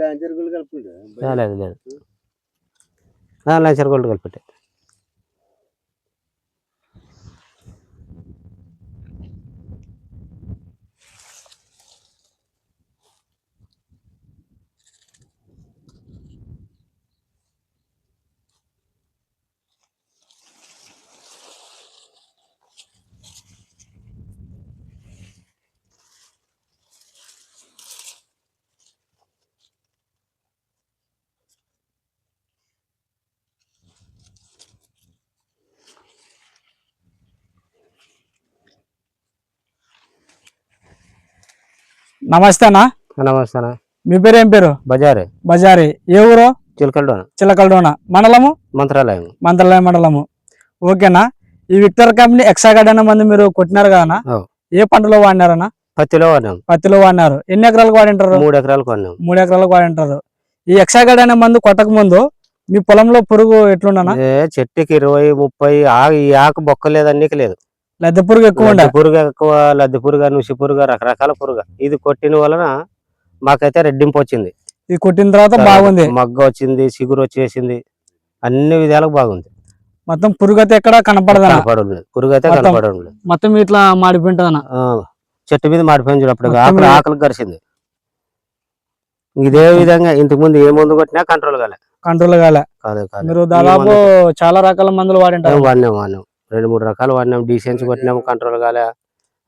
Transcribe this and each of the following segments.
లేదు లేదు launcher gold కలిపెట్టే. నమస్తే అన్న. నమస్తే అన్న. మీ పేరు ఏం పేరు? బజారే. బజారే. ఏ ఊరు? చిలకల్డోన. మండలము? మంత్రాలయం మండలము. ఓకేనా. ఈ విక్టర్ కంపెనీ ఎక్సాగార్డ్ అనే మందు మీరు కొట్టినారు కదా, ఏ పంటలో వాడినారన్నా? పత్తిలో వాడినారు. ఎన్ని ఎకరాలకు వాడింటారు? 3 ఎకరాలకు వాడినాం. 3 ఎకరాలకు వాడింటారు. ఈ ఎక్సాగార్డ్ అనే మందు కొట్టక ముందు మీ పొలంలో పురుగు ఎట్లున్నా? చెట్టుకి 20-30 ఆకు బొక్కలేదన్నీ లేదు. లద్దె పురుగు ఎక్కువ లద్దె పురుగు, నుసి పురుగు, రకరకాల పురుగు. ఇది కొట్టిన వలన మాకైతే రెడ్డింపు వచ్చింది. ఇది కొట్టిన తర్వాత బాగుంది, మగ్గ వచ్చింది, చిగురు వచ్చేసింది, అన్ని విధాలకు బాగుంది. మొత్తం పురుగు అయితే ఎక్కడ కనపడదు. పురుగు అయితే కనపడదు. మొత్తం ఇట్లా మాడిపోయింటది. చెట్టు మీద మాడిపోయింది చూడు. అప్పుడు ఆకలికి గరిచింది. ఇదే విధంగా ఇంతకు ముందు ఏ మందు కొట్టినా కంట్రోల్ కాలే. మీరు దాదాపు చాలా రకాల మందులు వాడింటారు. వాడినాం 2-3 రకాలు వాడినాం. డీసెన్స్ కొట్టినాము, కంట్రోల్ కాలే.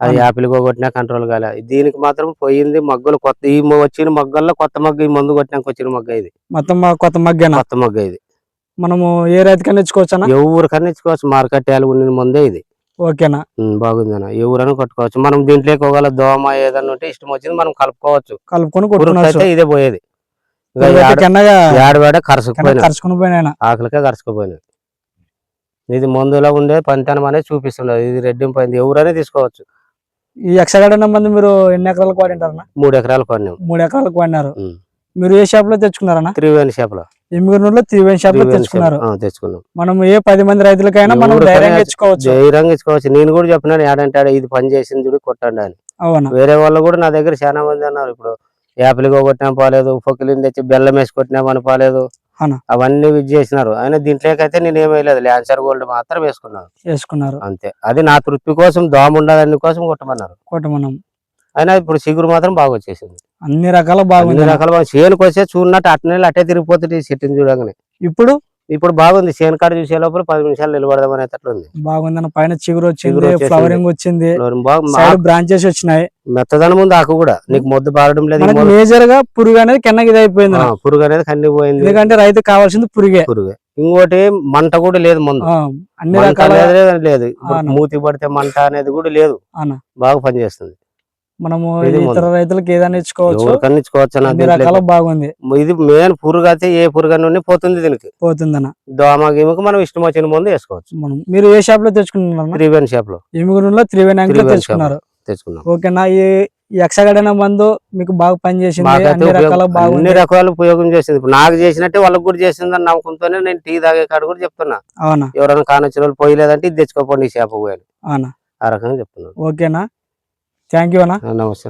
అది యాపిల్ కొట్టినా కంట్రోల్ కాలే. దీనికి మాత్రం పోయింది మగ్గలు. కొత్త ఈ వచ్చిన మగ్గల్లో కొత్త మగ్గ, ఈ మందు కొట్టినాక వచ్చిన మగ్గ ఇది. మొత్తం కొత్త మగ్గ ఇది. మనము ఏ రైతుకన్నా ఇచ్చుకోవచ్చా? ఎవరికన్నా ఇచ్చుకోవచ్చు. మార్కెట్ ఉన్న మందే ఇది. ఓకేనా. బాగుంది అన్న. ఎవరైనా కొట్టుకోవచ్చు. మనం దీంట్లోకి ఒకవేళ దోమ ఏదన్నా ఉంటే ఇష్టం వచ్చింది మనం కలుపుకొని ఇదే పోయేది. కరుచుకుపోయినా ఆకలికే కరుచుకుపోయినది. ఇది మందులో ఉండే పనితనం అనేది చూపిస్తున్నది. ఇది రెడ్డింపోయింది. ఎవరైనా తీసుకోవచ్చు. ఈ ఎక్సాగార్డ్ అనే మందు మీరు ఎన్ని ఎకరాలకు వాడింటారన్నా? 3 ఎకరాలకు వాడినాం. 3 ఎకరాలకు వాడినారు. మీరు ఏ షాప్ లో తెచ్చుకున్నారన్నా? త్రివేణి షాప్ లో. ఎమ్మిగనూరులో త్రివేణి షాప్ లో తెచ్చుకున్నారు. తెచ్చుకున్నాం. మనం ఏ 10 మంది రైతులకైనా మనం ధైర్యంగా ఇచ్చుకోవచ్చు. నేను కూడా చెప్పినాను, ఏడంటాడు ఇది పని చేసింది చూడు కొట్టండి అని. అవునా. వేరే వాళ్ళు కూడా నా దగ్గర చాలా మంది అన్నారు. ఇప్పుడు యాపిల్ కొట్టినా పోలేదు, పొక్కులిని తెచ్చి బెల్లం వేసి కొట్టినామని పోలేదు, అవన్నీ చేసినారు. అయినా దీంట్లోకైతే నేను ఏమేయలేదు. ల్యాన్సర్ గోల్డ్ మాత్రం వేసుకున్నారు అంతే. అది నా తృప్తి కోసం, దోమ ఉండదని కోసం కొట్టమన్నారు. అయినా ఇప్పుడు చిగురు మాత్రం బాగా వచ్చేసింది. అన్ని రకాల బాగుంది. చేనుకు వచ్చే చూడనట్టు అట్టే తిరిగిపోతుంది చెట్టుని చూడగానే. ఇప్పుడు బాగుంది. చేను కాడ చూసే లోపల 10 నిమిషాలు నిలబడదాం అనేటట్లుంది. బాగుంది. పైన చిగురు వచ్చింది, ఫ్లవరింగ్ వచ్చింది, బ్రాంచెస్ వచ్చినాయి. మెత్తదనం ఉంది ఆకు కూడా. నీకు మొద్దు బారడం లేదు. మేజర్ గా పురుగు అనేది కిందకి ఇదైపోయింది. పురుగు అనేది కందిపోయింది. ఎందుకంటే రైతు కావాల్సింది పురుగే. ఇంకోటి మంట కూడా లేదు. ముందు అన్ని రకాల లేదు. మూతి పడితే మంట అనేది కూడా లేదు. బాగా పనిచేస్తుంది. మనము ఇతర రైతులకు ఏదైనా ఇచ్చుకోవచ్చు. అన్ని రకాల బాగుంది. ఇది మెయిన్ పురుగు అయితే ఏ పురుగు నుండి పోతుంది. దీనికి పోతుందన్న దోమ గీమకు మనం ఇష్టం వచ్చిన ముందు వేసుకోవచ్చు. మీరు ఏ షాప్ లో తెచ్చుకున్నారు? త్రివేణి షాప్ లో. ఎమ్మిగనూరులో త్రివేణి తెచ్చుకున్నారు. ఓకేనా. ఈ ఎక్సాగార్డ్ అనే మందు మీకు బాగా పనిచేసింది. అన్ని రకాల ఉపయోగం చేసింది. ఇప్పుడు నాకు చేసినట్టే వాళ్ళకి కూడా చేసిందని నమ్మకంతోనే నేను టీ తాగే కాడ కూడా చెప్తున్నా. అవునా. ఎవరైనా కానొచ్చిన వాళ్ళు పోయలేదంటే ఇది తెచ్చుకోపోండి ఈ షాప్ పోయాలి. అవునా. ఆ రకంగా చెప్తున్నాను. ఓకేనా. థ్యాంక్ యూ అన్న. నమస్తే.